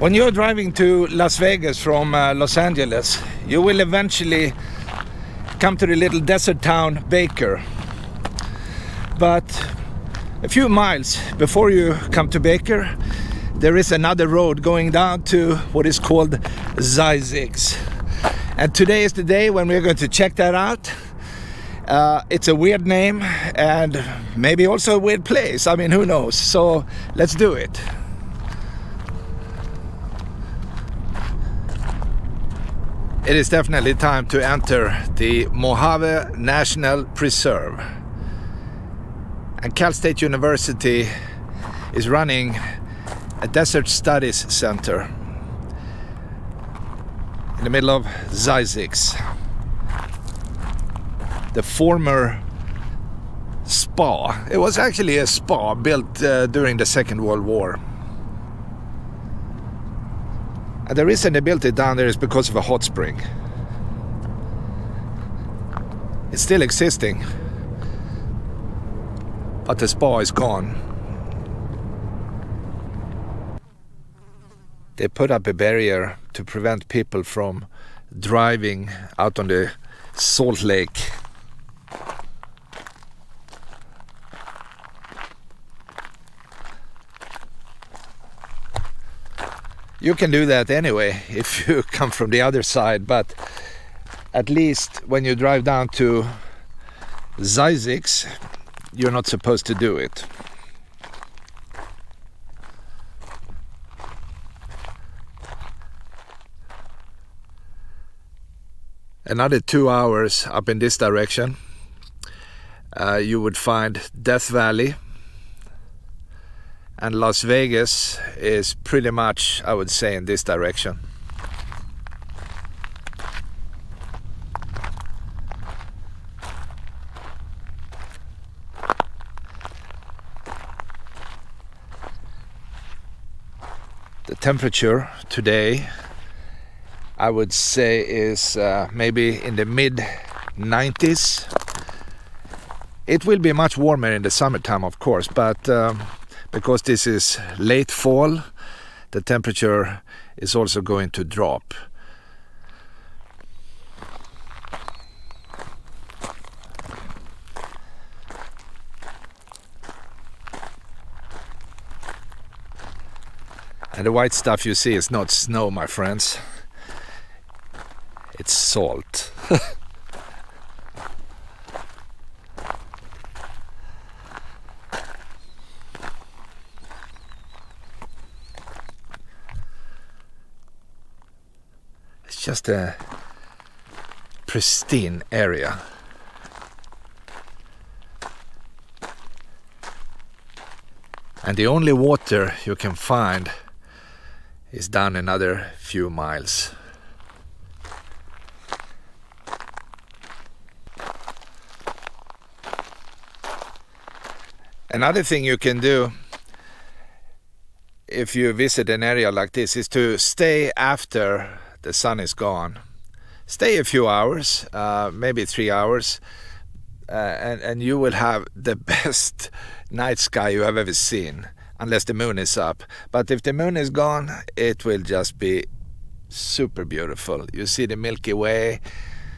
When you're driving to Las Vegas from Los Angeles, you will eventually come to the little desert town Baker. But a few miles before you come to Baker, there is another road going down to what is called Zzyzx. And today is the day when we're going to check that out. It's a weird name and maybe also a weird place. I mean, who knows? So let's do it. It is definitely time to enter the Mojave National Preserve. And Cal State University is running a Desert Studies Center in the middle of Zzyzx, the former spa. It was actually a spa built during the Second World War. And the reason they built it down there is because of a hot spring. It's still existing, but the spa is gone. They put up a barrier to prevent people from driving out on the salt lake. You can do that anyway if you come from the other side, but at least when you drive down to Zzyzx, you're not supposed to do it. Another 2 hours up in this direction, you would find Death Valley. And Las Vegas is pretty much, I would say, in this direction. The temperature today, I would say, is maybe in the mid-90s. It will be much warmer in the summertime, of course, but because this is late fall, the temperature is also going to drop. And the white stuff you see is not snow, my friends. It's salt. Just a pristine area. And the only water you can find is down another few miles. Another thing you can do if you visit an area like this is to stay after the sun is gone. Stay a few hours, maybe 3 hours, and you will have the best night sky you have ever seen, unless the moon is up. But if the moon is gone, it will just be super beautiful. You see the Milky Way,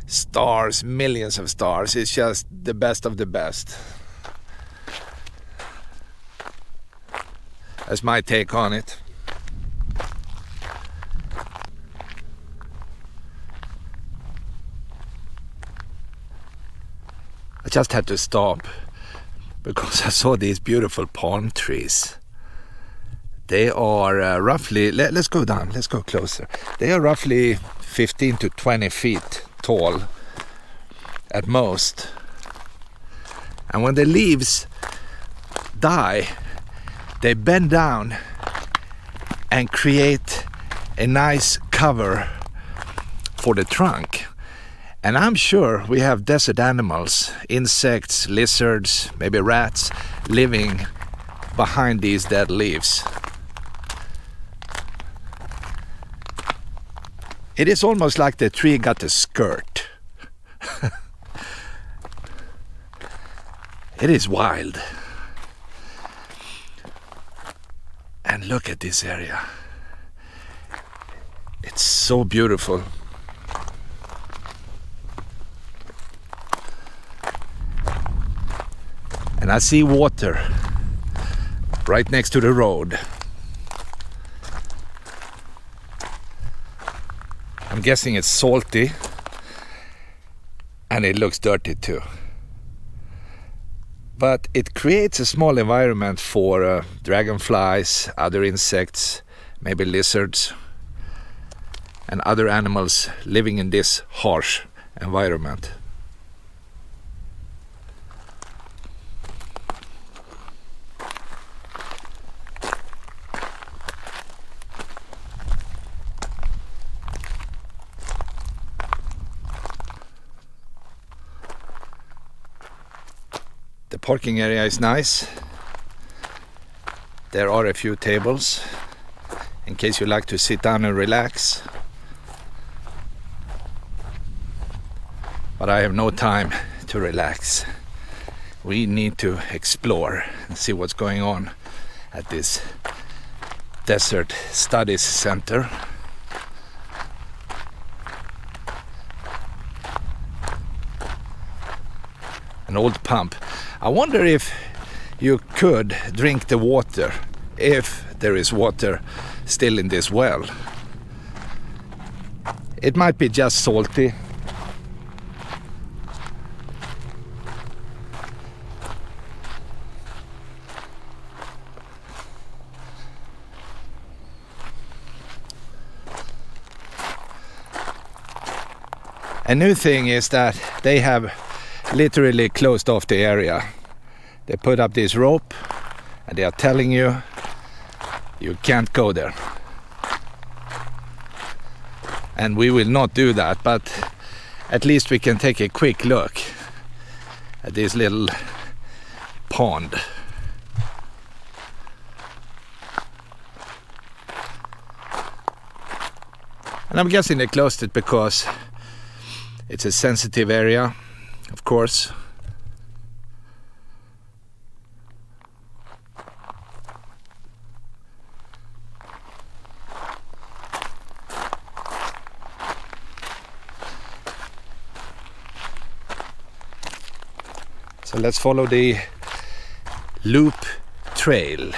stars, millions of stars. It's just the best of the best. That's my take on it. I just had to stop because I saw these beautiful palm trees. They are roughly, let's go down, let's go closer. They are roughly 15 to 20 feet tall at most. And when the leaves die, they bend down and create a nice cover for the trunk. And I'm sure we have desert animals, insects, lizards, maybe rats, living behind these dead leaves. It is almost like the tree got a skirt. It is wild. And look at this area. It's so beautiful. And I see water right next to the road. I'm guessing it's salty, and it looks dirty too. But it creates a small environment for dragonflies, other insects, maybe lizards, and other animals living in this harsh environment. The parking area is nice. There are a few tables in case you like to sit down and relax. But I have no time to relax. We need to explore and see what's going on at this Desert Studies Center. An old pump. I wonder if you could drink the water, if there is water still in this well. It might be just salty. A new thing is that they have literally closed off the area. They put up this rope and they are telling you you can't go there. And we will not do that, but at least we can take a quick look at this little pond. And I'm guessing they closed it because it's a sensitive area, of course. So let's follow the loop trail.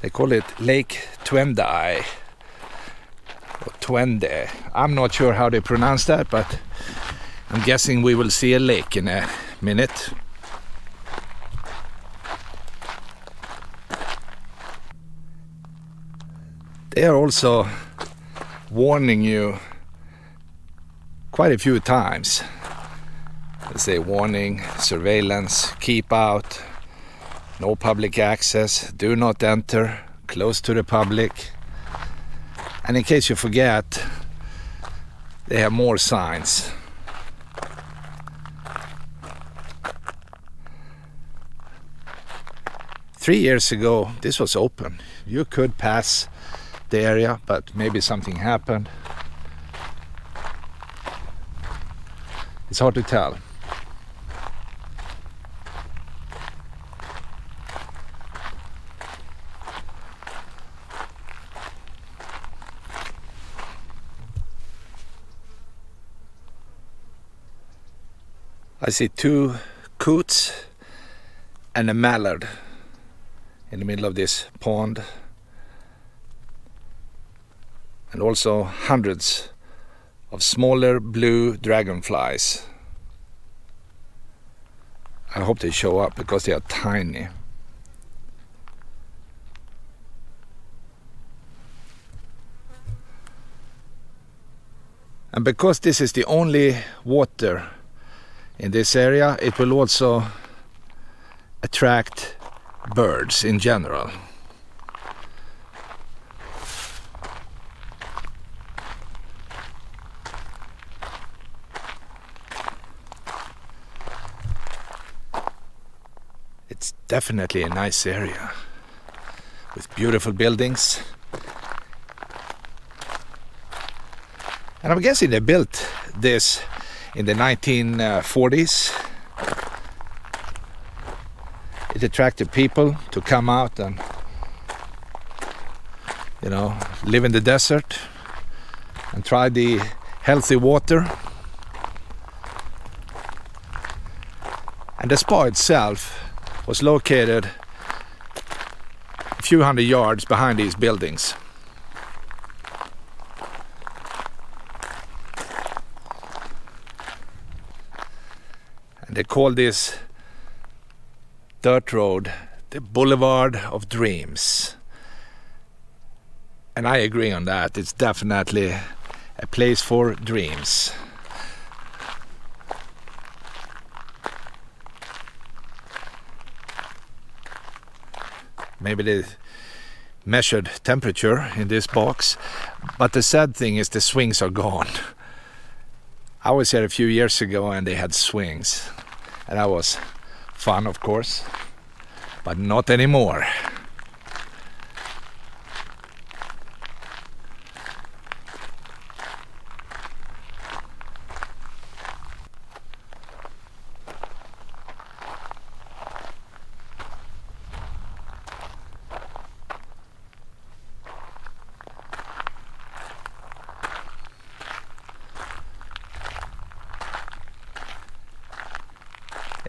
They call it Lake Twendai. Twende. I'm not sure how they pronounce that, but I'm guessing we will see a lake in a minute. They are also warning you quite a few times. They say warning, surveillance, keep out, no public access, do not enter, close to the public. And in case you forget, they have more signs. Three years ago, this was open. You could pass the area, but maybe something happened. It's hard to tell. I see two coots and a mallard in the middle of this pond, and also hundreds of smaller blue dragonflies. I hope they show up because they are tiny. And because this is the only water in this area, it will also attract birds in general. It's definitely a nice area with beautiful buildings. And I'm guessing they built this in the 1940s. It attracted people to come out and live in the desert and try the healthy water. And the spa itself was located a few hundred yards behind these buildings. And they call this dirt road the Boulevard of Dreams. And I agree on that. It's definitely a place for dreams. Maybe they measured temperature in this box, but the sad thing is the swings are gone. I was here a few years ago and they had swings, and that was fun, of course, but not anymore.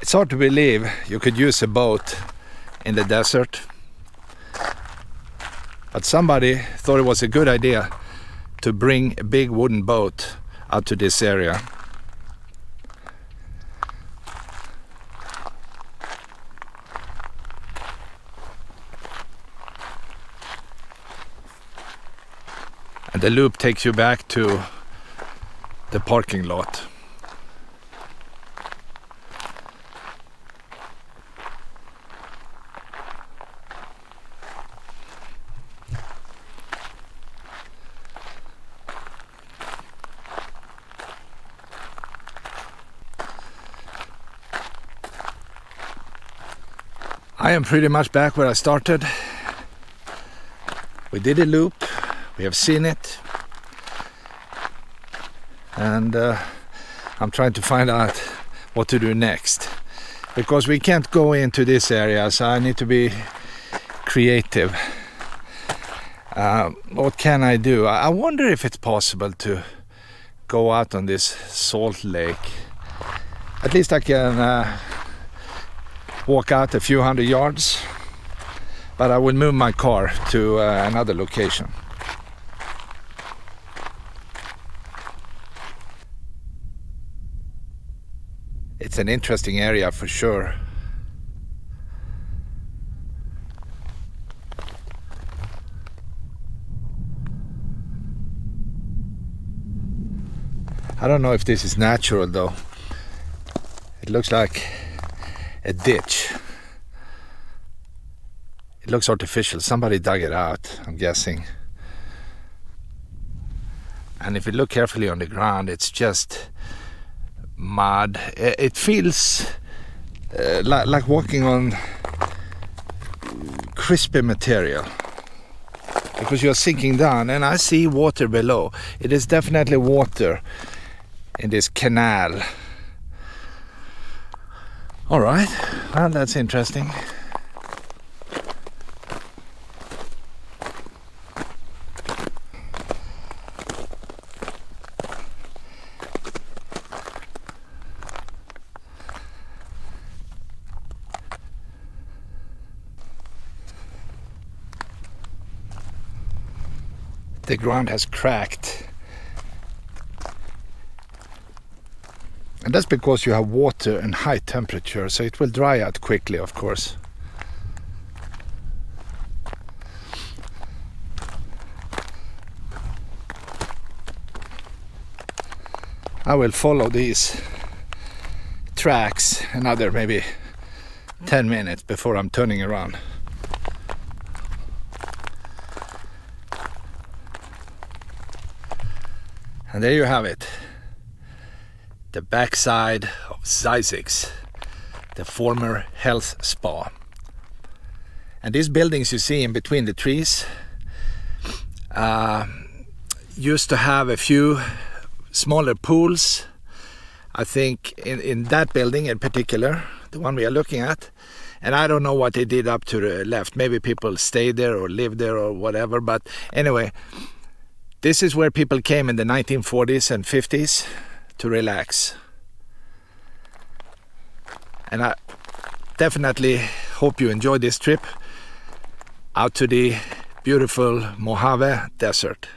It's hard to believe you could use a boat in the desert, but somebody thought it was a good idea to bring a big wooden boat out to this area. And the loop takes you back to the parking lot. I am pretty much back where I started. We did a loop, we have seen it, and I'm trying to find out what to do next, because we can't go into this area, so I need to be creative. What can I do? I wonder if it's possible to go out on this salt lake. At least I can walk out a few hundred yards, but I will move my car to another location. It's an interesting area for sure. I don't know if this is natural though. It looks like a ditch. It looks artificial. Somebody dug it out, I'm guessing. And if you look carefully on the ground, it's just mud. It feels like walking on crispy material, because you're sinking down, and I see water below. It is definitely water in this canal. All right, well, that's interesting. The ground has cracked. And that's because you have water and high temperature, so it will dry out quickly, of course. I will follow these tracks another maybe 10 minutes before I'm turning around. And there you have it. The backside of Zzyzx, the former health spa. And these buildings you see in between the trees used to have a few smaller pools. I think in that building in particular, the one we are looking at, And I don't know what they did up to the left. Maybe people stayed there or lived there or whatever. But anyway, this is where people came in the 1940s and 50s to relax. And I definitely hope you enjoy this trip out to the beautiful Mojave Desert.